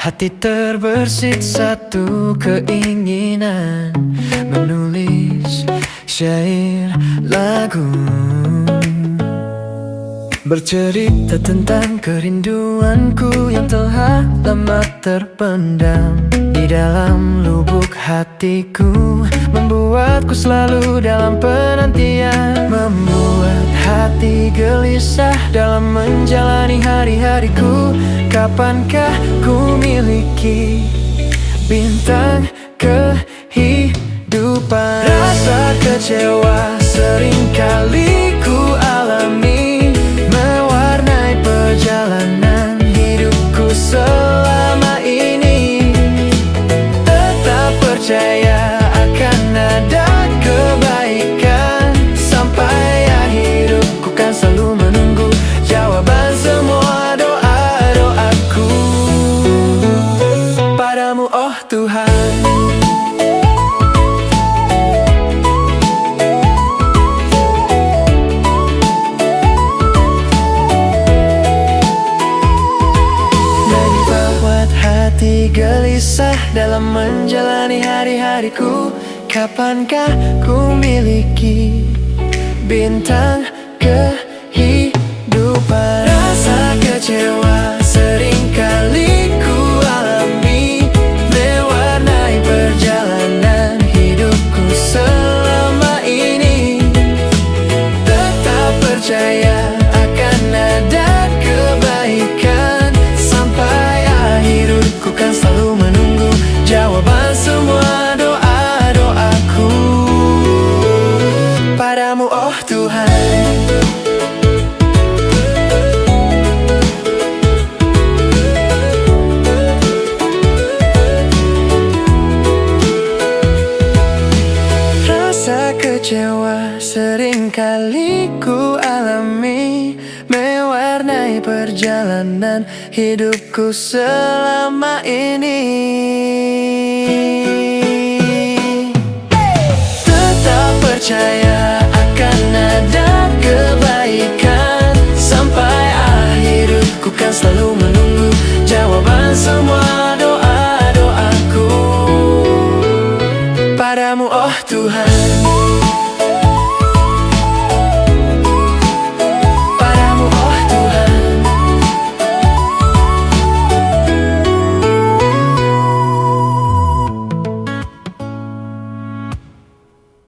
Hati terbersit satu keinginan, menulis syair lagu, bercerita tentang kerinduanku yang telah lama terpendam di dalam lubuk hatiku, membuatku selalu dalam penantian, membuat hati gelisah dalam menjalani hari-hariku. Kapankah ku miliki bintang kehidupan? Rasa kecewa seringkali ku alami, mewarnai perjalanan hidupku selama ini. Tetap percaya akan ada kebaikan, sampai akhir hidupku kan selalu menunggu jawaban semua doa-doaku padamu, oh Tuhan. Hati gelisah dalam menjalani hari-hariku. Kapankah ku miliki bintang kehidupan? Rasa kecewa seringkali ku alami, mewarnai perjalanan hidupku selama ini. Tetap percaya akan ada kebaikan, sampai akhir hidupku kan selalu menunggu jawaban semua doa-doaku padamu, oh Tuhan. Rasa kecewa seringkali ku alami, mewarnai perjalanan hidupku selama ini. Tetap percaya akan ada kebaikan, sampai akhir hidupku kan selalu menunggu jawaban semua